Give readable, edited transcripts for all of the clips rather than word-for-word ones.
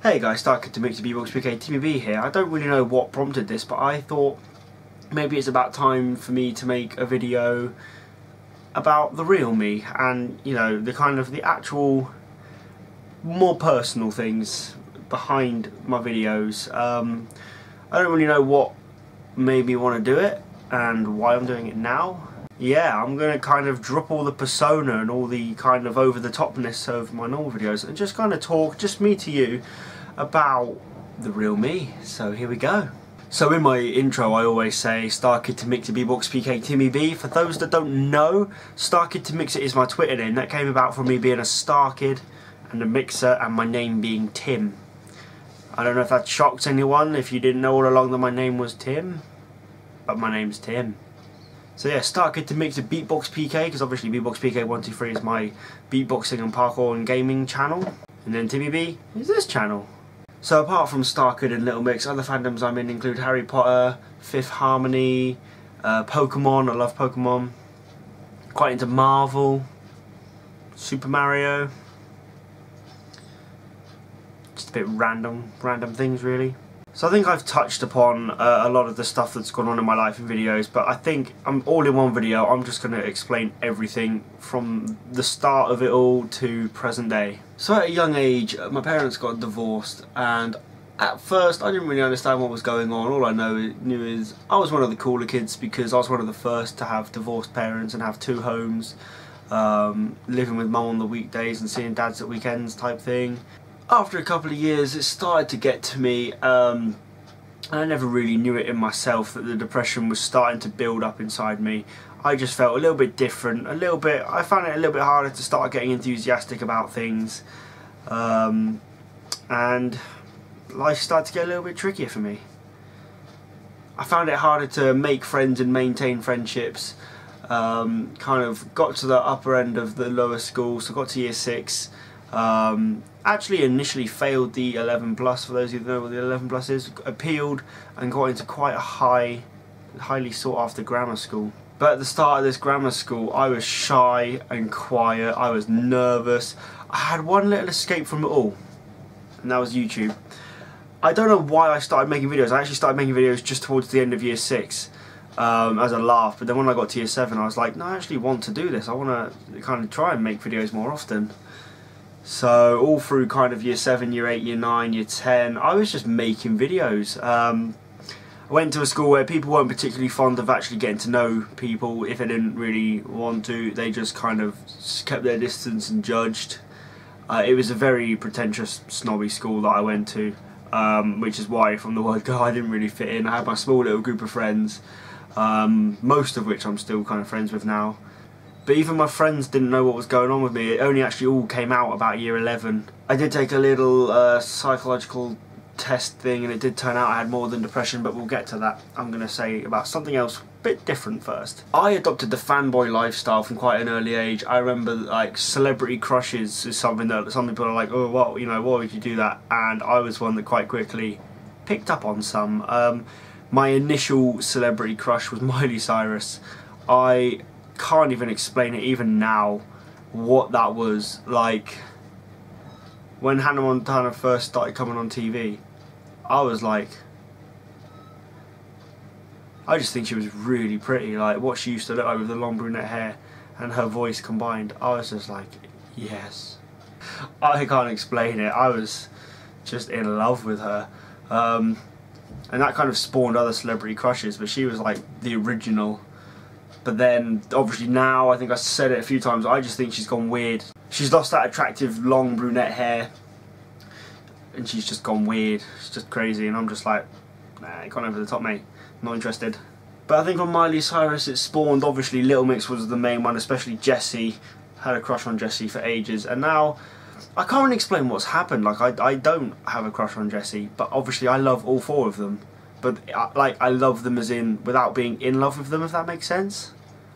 Hey guys, StarkidTimMixer, xTimmyBx here. I don't really know what prompted this, but I thought maybe it's about time for me to make a video about the real me and, you know, the actual more personal things behind my videos. I don't really know what made me want to do it and why I'm doing it now. Yeah, I'm going to kind of drop all the persona and all the kind of over-the-topness of my normal videos and just kind of talk, just me to you, about the real me. So here we go. So in my intro I always say StarkidTimMixer xTimmyBx. For those that don't know, StarkidTimMixer is my Twitter name. That came about from me being a Starkid and a Mixer and my name being Tim. I don't know if that shocks anyone if you didn't know all along that my name was Tim, but my name's Tim. So yeah, StarkidTimMixer BeatboxPK, because obviously BeatboxPK123 is my beatboxing and parkour and gaming channel. And then TimmyB is this channel. So apart from Starkid and Little Mix, other fandoms I'm in include Harry Potter, Fifth Harmony, Pokemon, I love Pokemon, quite into Marvel, Super Mario, just a bit random things really. So I think I've touched upon a lot of the stuff that's gone on in my life in videos, but I think I'm all in one video. I'm just going to explain everything from the start of it all to present day. So at a young age, my parents got divorced, and at first I didn't really understand what was going on. All I knew is I was one of the cooler kids because I was one of the first to have divorced parents and have two homes, living with mum on the weekdays and seeing dads at weekends type thing. After a couple of years it started to get to me, and I never really knew it in myself that the depression was starting to build up inside me. I just felt a little bit different, I found it a little bit harder to start getting enthusiastic about things, and life started to get a little bit trickier for me. I found it harder to make friends and maintain friendships. Kind of got to the upper end of the lower school, so got to year 6. Actually initially failed the 11 plus, for those of you that know what the 11 plus is, appealed and got into quite a highly sought after grammar school. But at the start of this grammar school I was shy and quiet, I was nervous. I had one little escape from it all, and that was YouTube. I don't know why I started making videos. I actually started making videos just towards the end of year 6 as a laugh, but then when I got to year 7 I was like, no, I actually want to do this. I want to kind of try and make videos more often. So all through kind of year 7, year 8, year 9, year 10, I was just making videos. I went to a school where people weren't particularly fond of actually getting to know people. If they didn't really want to, they just kind of kept their distance and judged. It was a very pretentious, snobby school that I went to, which is why from the word go I didn't really fit in. I had my small little group of friends, most of which I'm still kind of friends with now. But even my friends didn't know what was going on with me. It only actually all came out about year 11. I did take a little psychological test thing, and it did turn out I had more than depression, but we'll get to that. I'm going to say about something else a bit different first. I adopted the fanboy lifestyle from quite an early age. I remember like celebrity crushes is something that some people are like, oh, well, you know, why would you do that? And I was one that quite quickly picked up on some. My initial celebrity crush was Miley Cyrus. I can't even explain it even now what that was like. When Hannah Montana first started coming on TV, I was like, I just think she was really pretty. Like what she used to look like with the long brunette hair and her voice combined, I was just like, yes. I can't explain it. I was just in love with her, and that kind of spawned other celebrity crushes, but she was like the original. But then, obviously now, I think I said it a few times, I just think she's gone weird. She's lost that attractive long brunette hair, and she's just gone weird. She's just crazy, and I'm just like, nah, you gone over the top, mate. Not interested. But I think on Miley Cyrus it spawned, obviously Little Mix was the main one, especially Jessie. Had a crush on Jessie for ages, and now, I can't really explain what's happened. Like, I don't have a crush on Jessie, but obviously I love all 4 of them. But, like, I love them as in, without being in love with them, if that makes sense.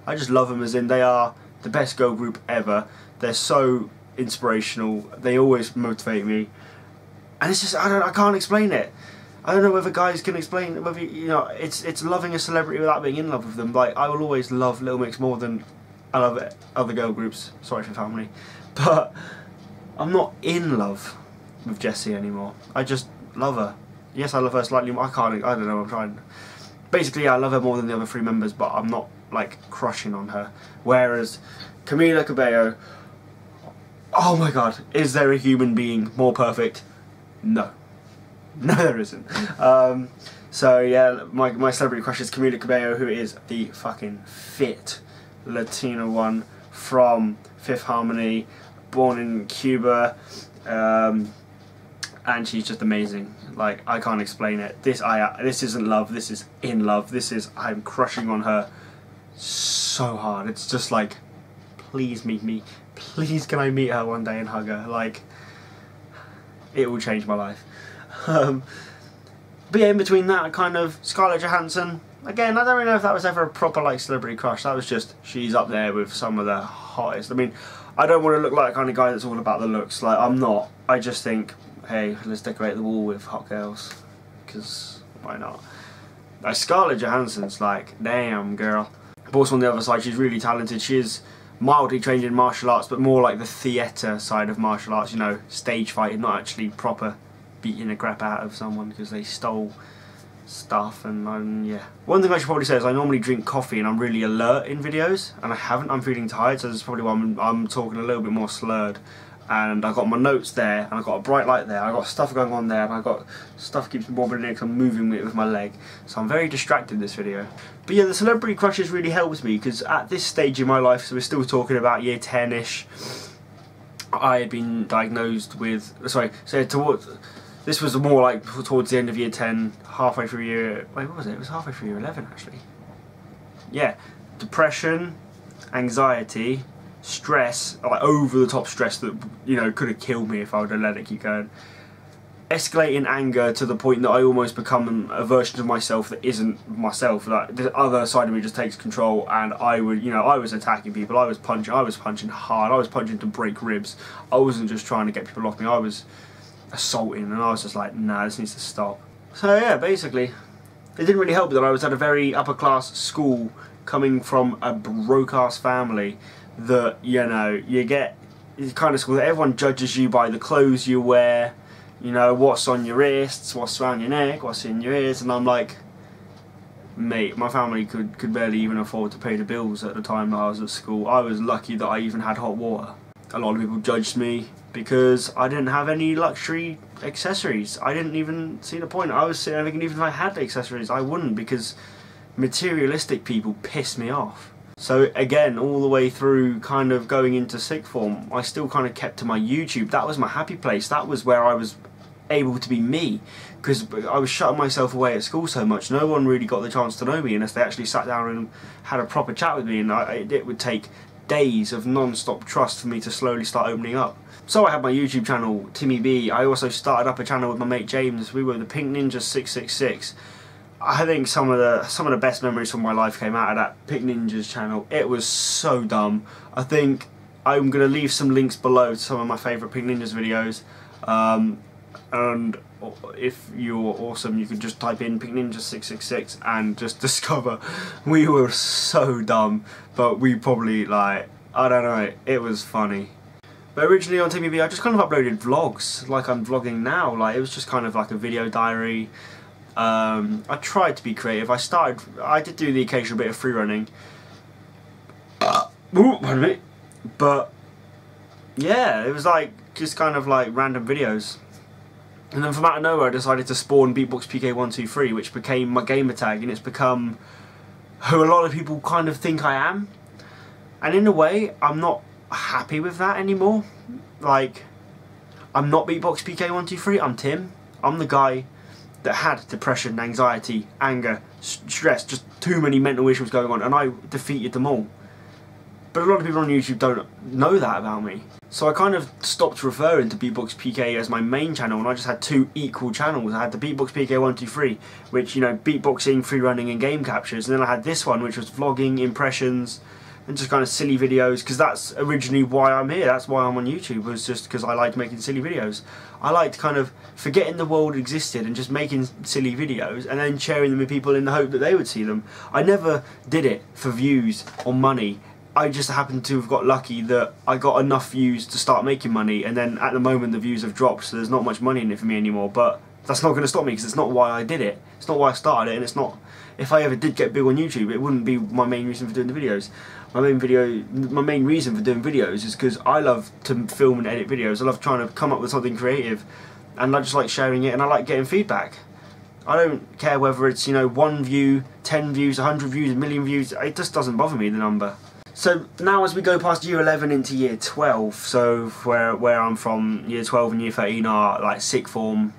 I just love them as in they are the best girl group ever. They're so inspirational. They always motivate me. And it's just, I can't explain it. I don't know whether guys can explain, whether, you know, it's loving a celebrity without being in love with them. Like, I will always love Little Mix more than I love other girl groups. Sorry for family. But I'm not in love. with Jessie anymore. I just love her. Yes, I love her slightly more. I don't know, I'm trying. Basically, I love her more than the other 3 members, but I'm not, like, crushing on her. Whereas Camila Cabello, oh my god, is there a human being more perfect? No. No, there isn't. So yeah, my celebrity crush is Camila Cabello, who is the fucking fit Latina one from Fifth Harmony, born in Cuba, and she's just amazing. Like, I can't explain it. This isn't love. This is in love. I'm crushing on her so hard. It's just like, please meet me. Please, can I meet her one day and hug her? Like, it will change my life. But yeah, in between that, kind of Scarlett Johansson. Again, I don't really know if that was ever a proper, like, celebrity crush. That was just, she's up there with some of the hottest. I mean, I don't want to look like the kind of guy that's all about the looks. Like, I'm not. I just think, hey, let's decorate the wall with hot girls. Because, why not? Like, Scarlett Johansson's like, damn, girl. But also on the other side, she's really talented. She is mildly trained in martial arts, but more like the theatre side of martial arts, you know, stage fighting, not actually proper beating the crap out of someone because they stole stuff. And yeah, one thing I should probably say is I normally drink coffee and I'm really alert in videos, and I haven't. I'm feeling tired, so this is probably why I'm talking a little bit more slurred. And I've got my notes there, and I've got a bright light there, I've got stuff going on there, and I've got stuff keeps me wobbling in because I'm moving it with my leg, so I'm very distracted in this video. But yeah, the celebrity crushes really helped me, because at this stage in my life, so we're still talking about year 10-ish, I had been diagnosed with, this was more like towards the end of year 10, halfway through year, wait, what was it? It was halfway through year 11 actually. Yeah, depression, anxiety, stress, like over the top stress that, you know, could have killed me if I would have let it keep going. Escalating anger to the point that I almost become a version of myself that isn't myself. Like, the other side of me just takes control, and I would, you know, I was attacking people, I was punching hard, I was punching to break ribs. I wasn't just trying to get people off me, I was assaulting, and I was just like, nah, this needs to stop. So yeah, basically, it didn't really help that I was at a very upper class school, coming from a broke ass family, that, you know, you get the kind of school that everyone judges you by the clothes you wear, you know, what's on your wrists, what's around your neck, what's in your ears, and I'm like, mate, my family could barely even afford to pay the bills at the time that I was at school. I was lucky that I even had hot water. A lot of people judged me because I didn't have any luxury accessories. I didn't even see the point. I was sitting there thinking even if I had the accessories, I wouldn't, because materialistic people piss me off. So again, all the way through kind of going into sixth form, I still kind of kept to my YouTube. That was my happy place. That was where I was able to be me, because I was shutting myself away at school so much. No one really got the chance to know me unless they actually sat down and had a proper chat with me, and it would take days of non-stop trust for me to slowly start opening up. So I had my YouTube channel, TimmyB. I also started up a channel with my mate James. We were the Pink Ninja 666. I think some of the best memories from my life came out of that Pink Ninjas channel. It was so dumb. I think I'm going to leave some links below to some of my favourite Pink Ninjas videos. And if you're awesome, you could just type in Pink Ninja 666 and just discover we were so dumb, but we probably, like, I don't know, it was funny. But originally on TimmyB I just kind of uploaded vlogs like I'm vlogging now. Like, it was just kind of like a video diary. I tried to be creative. I did do the occasional bit of free running. But yeah, it was like just kind of like random videos. And then from out of nowhere I decided to spawn BeatboxPK123, which became my gamertag, and it's become who a lot of people kind of think I am. And in a way, I'm not happy with that anymore. Like, I'm not BeatboxPK123, I'm Tim. I'm the guy that had depression, anxiety, anger, stress, just too many mental issues going on, and I defeated them all. But a lot of people on YouTube don't know that about me. So I kind of stopped referring to BeatboxPK as my main channel, and I just had two equal channels. I had the BeatboxPK123, which, you know, beatboxing, free running and game captures, and then I had this one, which was vlogging, impressions, and just kind of silly videos, because that's originally why I'm here. That's why I'm on YouTube, was just because I liked making silly videos. I liked kind of forgetting the world existed and just making silly videos and then sharing them with people in the hope that they would see them. I never did it for views or money. I just happened to have got lucky that I got enough views to start making money, and then at the moment the views have dropped, so there's not much money in it for me anymore. But that's not going to stop me, because it's not why I did it. It's not why I started it, and it's not. If I ever did get big on YouTube, it wouldn't be my main reason for doing the videos. My main reason for doing videos is because I love to film and edit videos. I love trying to come up with something creative, and I just like sharing it, and I like getting feedback. I don't care whether it's, you know, 1 view, 10 views, 100 views, 1,000,000 views. It just doesn't bother me, the number. So now as we go past year 11 into year 12, so where I'm from, year 12 and year 13 are like sixth form.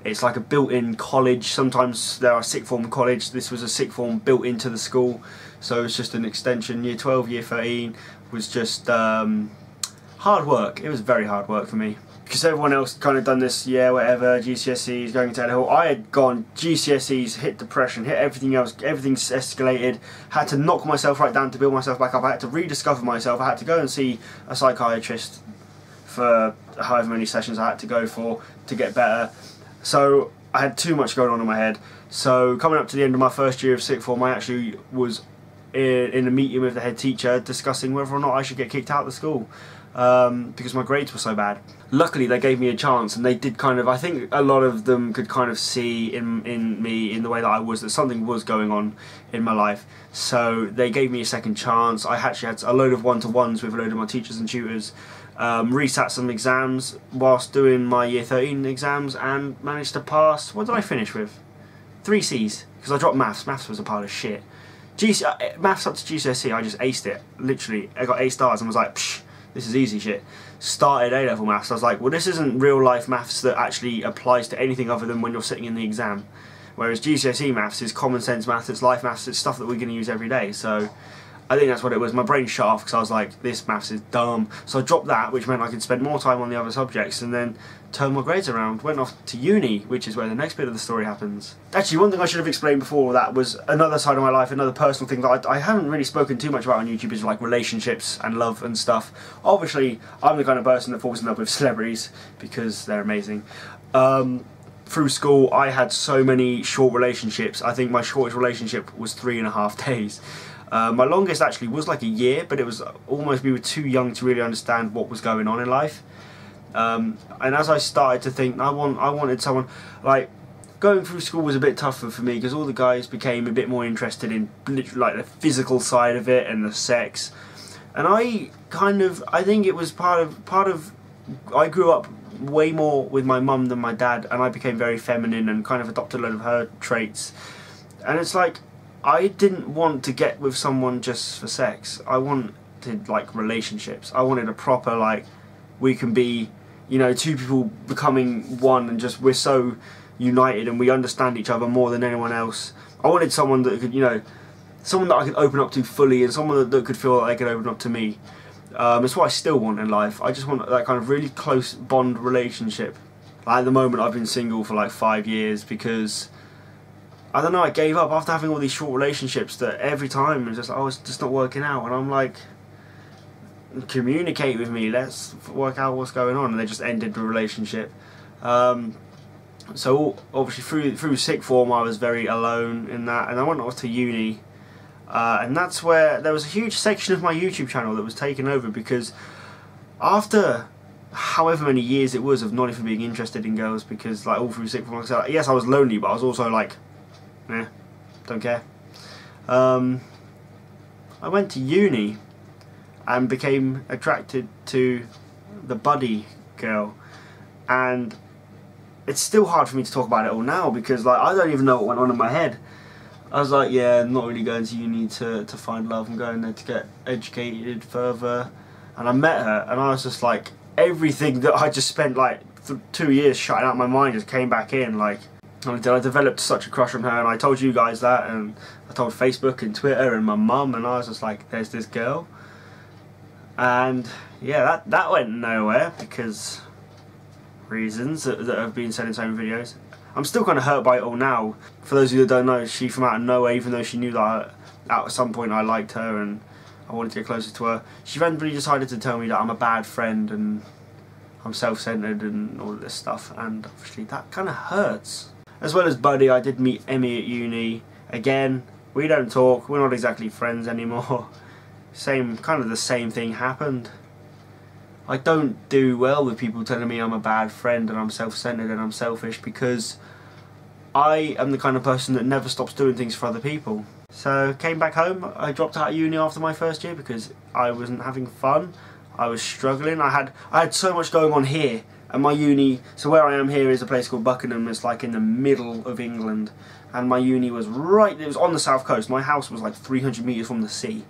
It's like a built-in college. Sometimes there are sixth form college. This was a sixth form built into the school, so it's just an extension. Year 12, year 13 was just hard work. It was very hard work for me, because everyone else kind of done this, yeah, whatever, GCSEs, going to hell. I had gone GCSEs, hit depression, hit everything else, everything's escalated, had to knock myself right down to build myself back up. I had to rediscover myself. I had to go and see a psychiatrist for however many sessions I had to go for to get better. So I had too much going on in my head. So coming up to the end of my first year of sixth form, I actually was in a meeting with the head teacher discussing whether or not I should get kicked out of the school, because my grades were so bad. Luckily they gave me a chance, and they did kind of, I think a lot of them could kind of see in me, in the way that I was, that something was going on in my life. So they gave me a second chance. I actually had a load of one-to-ones with a load of my teachers and tutors, resat some exams whilst doing my year 13 exams, and managed to pass. What did I finish with? 3 C's, because I dropped maths. Maths was a pile of shit. Maths up to GCSE, I just aced it. Literally, I got A stars and was like, psh, this is easy shit. Started A-level maths, I was like, well, this isn't real life maths that actually applies to anything other than when you're sitting in the exam. Whereas GCSE maths is common sense maths, it's life maths, it's stuff that we're going to use every day. So I think that's what it was. My brain shut off because I was like, this maths is dumb. So I dropped that, which meant I could spend more time on the other subjects, and then turn my grades around. Went off to uni, which is where the next bit of the story happens. Actually, one thing I should have explained before that was another side of my life, another personal thing that I haven't really spoken too much about on YouTube, is like relationships and love and stuff. Obviously, I'm the kind of person that falls in love with celebrities because they're amazing. Through school, I had so many short relationships. I think my shortest relationship was 3.5 days. My longest actually was like a year, but it was almost, we were too young to really understand what was going on in life. And as I started to think, I wanted someone, like, going through school was a bit tougher for me because all the guys became a bit more interested in literally like the physical side of it and the sex. And I think it was part of I grew up way more with my mum than my dad, and I became very feminine and kind of adopted a lot of her traits. And it's like, I didn't want to get with someone just for sex. I wanted like relationships. I wanted a proper, like, we can be, you know, two people becoming one, and just we're so united and we understand each other more than anyone else. I wanted someone that could, you know, someone that I could open up to fully, and someone that could feel like they could open up to me. It's what I still want in life. I just want that kind of really close bond relationship. Like, at the moment I've been single for like 5 years because, I don't know, I gave up after having all these short relationships that every time it's just like, oh, it's just not working out, and I'm like, communicate with me, let's work out what's going on, and they just ended the relationship. So obviously through sixth form I was very alone in that, and I went off to uni, and that's where there was a huge section of my YouTube channel that was taken over, because after however many years it was of not even being interested in girls, because like all through sixth form, like I said, yes, I was lonely, but I was also like, don't care. I went to uni and became attracted to the buddy girl, and it's still hard for me to talk about it all now because, like, I don't even know what went on in my head. I was like, yeah, I'm not really going to uni to find love, I'm going there to get educated further. And I met her, and I was just like, everything that I just spent like 2 years shutting out my mind just came back in. Like, I developed such a crush on her, and I told you guys that, and I told Facebook and Twitter and my mum, and I was just like, there's this girl. And yeah, that went nowhere because reasons that have been said in so many videos. I'm still kind of hurt by it all now. For those of you that don't know, she from out of nowhere, even though she knew that at some point I liked her and I wanted to get closer to her, she randomly decided to tell me that I'm a bad friend and I'm self-centered and all of this stuff, and obviously that kind of hurts. As well as Buddy, I did meet Emmy at uni. Again, we don't talk, we're not exactly friends anymore. kind of the same thing happened. I don't do well with people telling me I'm a bad friend and I'm self-centered and I'm selfish, because I am the kind of person that never stops doing things for other people. So came back home. I dropped out of uni after my first year because I wasn't having fun. I was struggling. I had so much going on here. And my uni, so where I am here is a place called Buckingham. It's like in the middle of England, and my uni was right, it was on the south coast. My house was like 300 metres from the sea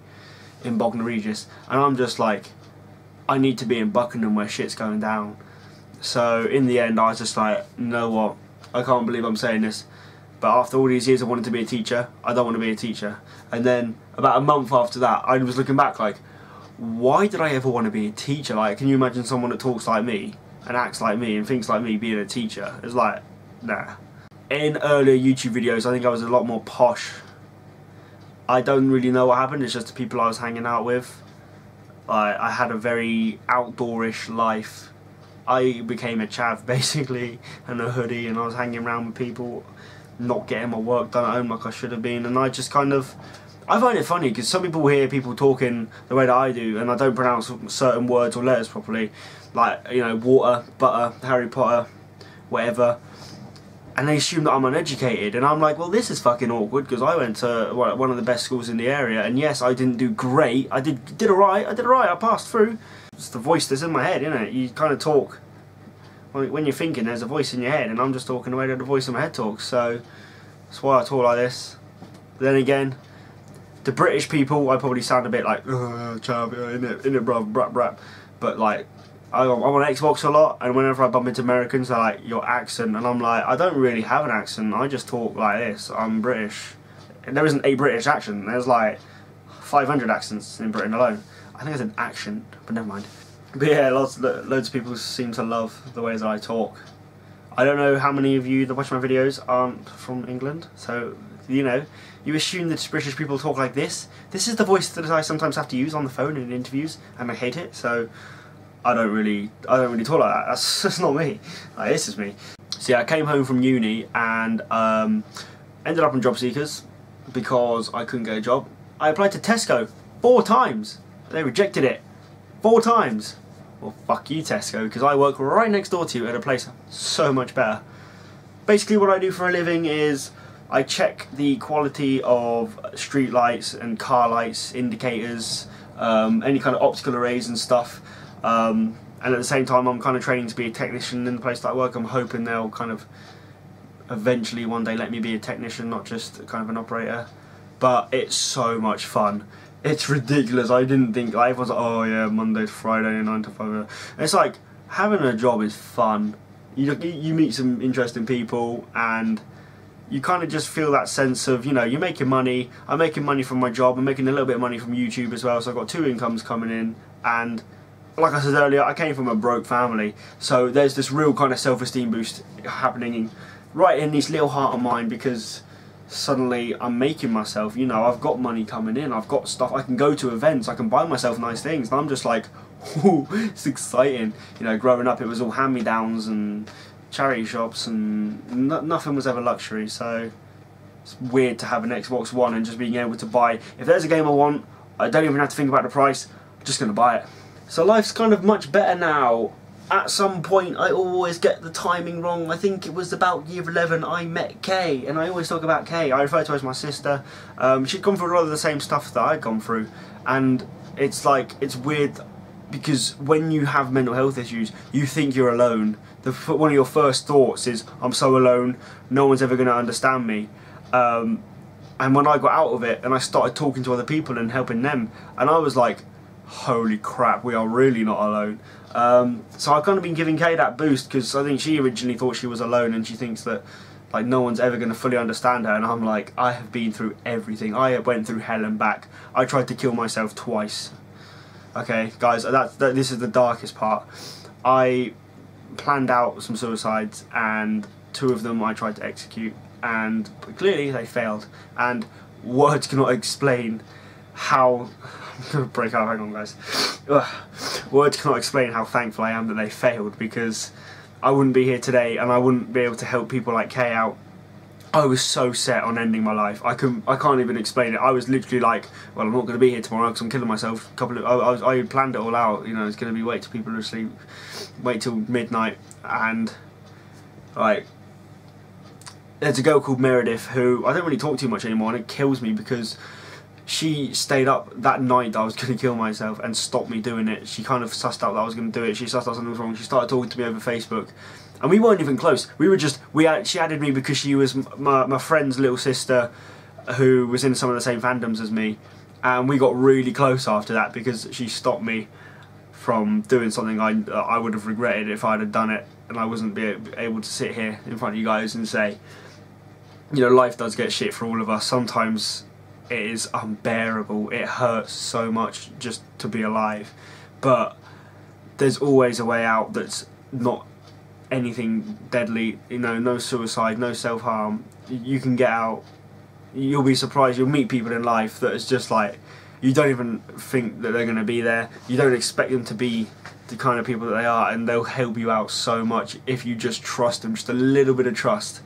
in Bognor Regis, and I'm just like, I need to be in Buckingham where shit's going down. So in the end I was just like, you know what, I can't believe I'm saying this, but after all these years I wanted to be a teacher. I don't want to be a teacher. And then about a month after that I was looking back like, why did I ever want to be a teacher? Like, can you imagine someone that talks like me and acts like me and thinks like me being a teacher? It's like, nah. In earlier YouTube videos I think I was a lot more posh. I don't really know what happened, it's just the people I was hanging out with. I had a very outdoorish life. I became a chav basically, and a hoodie, and I was hanging around with people, not getting my work done at home like I should have been. And I just kind of, I find it funny because some people hear people talking the way that I do and I don't pronounce certain words or letters properly, like, you know, water, butter, Harry Potter, whatever, and they assume that I'm uneducated. And I'm like, well, this is fucking awkward because I went to one of the best schools in the area, and yes, I didn't do great. I did alright, I passed through. It's the voice that's in my head, isn't it? You kind of talk, when you're thinking there's a voice in your head, and I'm just talking the way that the voice in my head talks, so that's why I talk like this. But then again, the British people, I probably sound a bit like, chav, innit bruv, brap brap, but like, I'm on Xbox a lot, and whenever I bump into Americans, they're like, your accent, and I'm like, I don't really have an accent, I just talk like this, I'm British. And there isn't a British accent, there's like 500 accents in Britain alone. I think there's an accent, but never mind. But yeah, loads of people seem to love the way that I talk. I don't know how many of you that watch my videos aren't from England, so, you know, you assume that British people talk like this. This is the voice that I sometimes have to use on the phone in interviews, and I hate it, so I don't really talk like that. That's not me. Like, this is me. So yeah, I came home from uni and ended up on job seekers because I couldn't get a job. I applied to Tesco 4 times. They rejected it 4 times. Well, fuck you, Tesco, because I work right next door to you at a place so much better. Basically what I do for a living is I check the quality of street lights and car lights, indicators, any kind of optical arrays and stuff. And at the same time I'm kind of training to be a technician in the place that I work. I'm hoping they'll kind of eventually one day let me be a technician, not just kind of an operator. But it's so much fun. It's ridiculous. I didn't think, like, everyone's like, oh yeah, Monday to Friday, 9 to 5. And it's like, having a job is fun. You meet some interesting people, and you kind of just feel that sense of, you know, you're making money. I'm making money from my job. I'm making a little bit of money from YouTube as well. So I've got 2 incomes coming in, and like I said earlier, I came from a broke family, so there's this real kind of self-esteem boost happening right in this little heart of mine, because suddenly I'm making myself, you know, I've got money coming in, I've got stuff, I can go to events, I can buy myself nice things, and I'm just like, ooh, it's exciting. You know, growing up it was all hand-me-downs and charity shops, and nothing was ever luxury, so it's weird to have an Xbox One and just being able to buy, if there's a game I want, I don't even have to think about the price, I'm just going to buy it. So life's kind of much better now. At some point I always get the timing wrong. I think it was about year 11 I met Kay, and I always talk about Kay. I refer to her as my sister. She'd gone through a lot of the same stuff that I'd gone through, and it's like, it's weird because when you have mental health issues you think you're alone. One of your first thoughts is, I'm so alone, no one's ever going to understand me. And when I got out of it and I started talking to other people and helping them, and I was like, holy crap, we are really not alone. So I've kind of been giving Kay that boost, because I think she originally thought she was alone, and she thinks that like no one's ever going to fully understand her, and I'm like, I have been through everything. I went through hell and back. I tried to kill myself twice. Okay guys, this is the darkest part. I planned out some suicides, and 2 of them I tried to execute, and clearly they failed, and words cannot explain how I'm gonna break out, hang on guys. Words cannot explain how thankful I am that they failed, because I wouldn't be here today and I wouldn't be able to help people like Kay out. I was so set on ending my life. I can't even explain it. I was literally like, well, I'm not going to be here tomorrow because I'm killing myself. I planned it all out. You know, it's going to be wait till people are asleep, wait till midnight, and like, there's a girl called Meredith who I don't really talk too much anymore, and it kills me because she stayed up that night that I was going to kill myself and stopped me doing it. She kind of sussed out that I was going to do it. She sussed out something was wrong. She started talking to me over Facebook. And we weren't even close. She added me because she was my friend's little sister who was in some of the same fandoms as me. And we got really close after that because she stopped me from doing something I would have regretted if I'd have done it. And I wasn't able to sit here in front of you guys and say, you know, life does get shit for all of us. Sometimes it is unbearable. It hurts so much just to be alive. But there's always a way out that's not anything deadly, you know, no suicide, no self-harm. You can get out. You'll be surprised. You'll meet people in life that is just like, you don't even think that they're going to be there. You don't expect them to be the kind of people that they are, and they'll help you out so much if you just trust them, just a little bit of trust.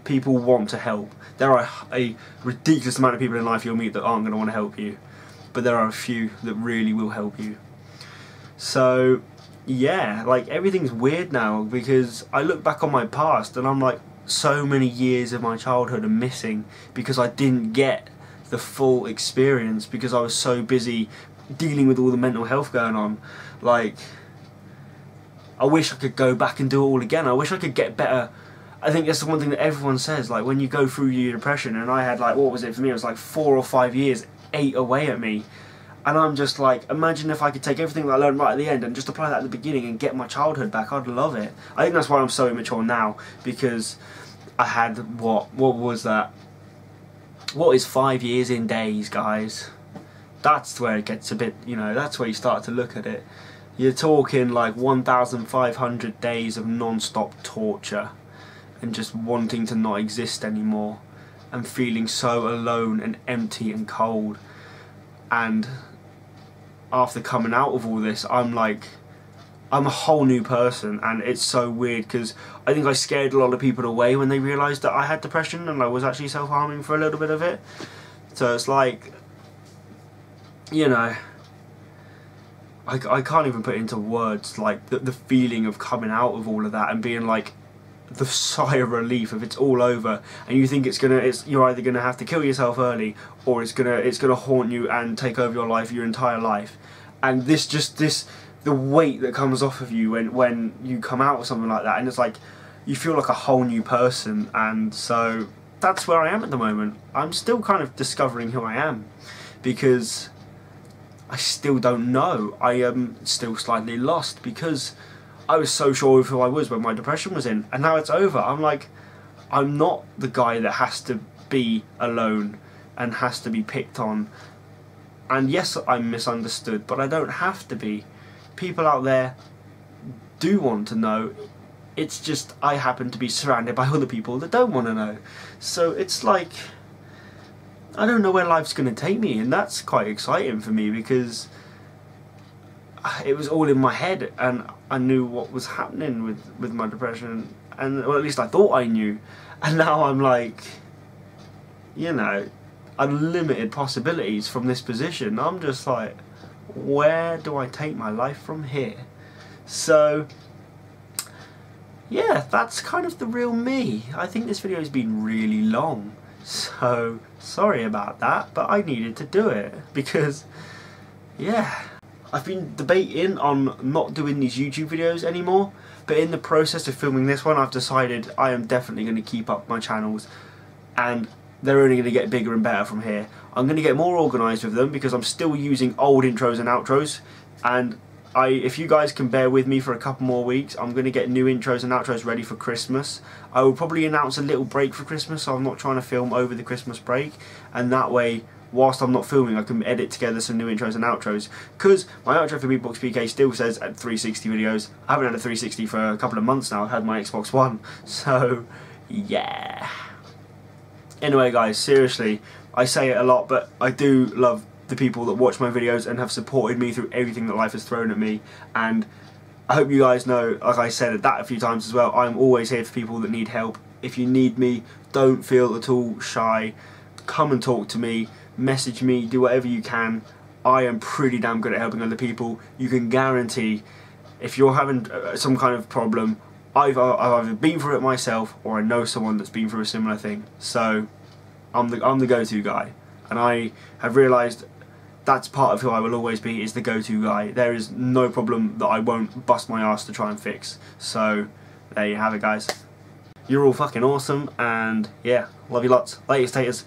People want to help. There are a ridiculous amount of people in life you'll meet that aren't going to want to help you, but there are a few that really will help you. So yeah, like, everything's weird now because I look back on my past and I'm like, so many years of my childhood are missing because I didn't get the full experience because I was so busy dealing with all the mental health going on. Like, I wish I could go back and do it all again. I wish I could get better. I think that's the one thing that everyone says, like, when you go through your depression, and I had, like, what was it for me? It was like 4 or 5 years ate away at me. And I'm just like, imagine if I could take everything that I learned right at the end and just apply that at the beginning and get my childhood back. I'd love it. I think that's why I'm so immature now, because I had, what was that? What is 5 years in days, guys? That's where it gets a bit, you know, that's where you start to look at it. You're talking like 1,500 days of non-stop torture and just wanting to not exist anymore and feeling so alone and empty and cold. And after coming out of all this, I'm like, I'm a whole new person, and it's so weird because I think I scared a lot of people away when they realised that I had depression and I was actually self-harming for a little bit of it. So it's like, you know, I can't even put into words like the feeling of coming out of all of that and being like, the sigh of relief if it's all over, and you think you're either gonna have to kill yourself early, or it's gonna haunt you and take over your life, your entire life. And the weight that comes off of you when you come out of something like that, and it's like you feel like a whole new person. And so that's where I am at the moment. I'm still kind of discovering who I am because I still don't know. I am still slightly lost because I was so sure of who I was when my depression was in, and now it's over. I'm like, I'm not the guy that has to be alone and has to be picked on. And yes, I'm misunderstood, but I don't have to be. People out there do want to know. It's just I happen to be surrounded by other people that don't want to know. So it's like, I don't know where life's going to take me, and that's quite exciting for me because it was all in my head, and I knew what was happening with my depression, and or at least I thought I knew. And now I'm like, you know, unlimited possibilities from this position. I'm just like, where do I take my life from here? So yeah, that's kind of the real me. I think this video has been really long, so sorry about that, but I needed to do it because, yeah, I've been debating on not doing these YouTube videos anymore, but in the process of filming this one, I've decided I am definitely going to keep up my channels, and they're only going to get bigger and better from here. I'm going to get more organised with them because I'm still using old intros and outros, and if you guys can bear with me for a couple more weeks, I'm going to get new intros and outros ready for Christmas. I will probably announce a little break for Christmas, so I'm not trying to film over the Christmas break, and that way, whilst I'm not filming, I can edit together some new intros and outros, because my outro for Beatbox PK still says at 360 videos. I haven't had a 360 for a couple of months now. I've had my XboxOne, so yeah. Anyway guys, seriously, I say it a lot, but I do love the people that watch my videos and have supported me through everything that life has thrown at me, and I hope you guys know, like I said that a few times as well, I'm always here for people that need help. If you need me, don't feel at all shy. Come and talk to me, message me, do whatever you can. I am pretty damn good at helping other people. You can guarantee if you're having some kind of problem, I've either been through it myself or I know someone that's been through a similar thing. So I'm the go-to guy, and I have realised that's part of who I will always be, is the go-to guy. There is no problem that I won't bust my ass to try and fix. So there you have it, guys. You're all fucking awesome, and yeah, love you lots. Latest taters.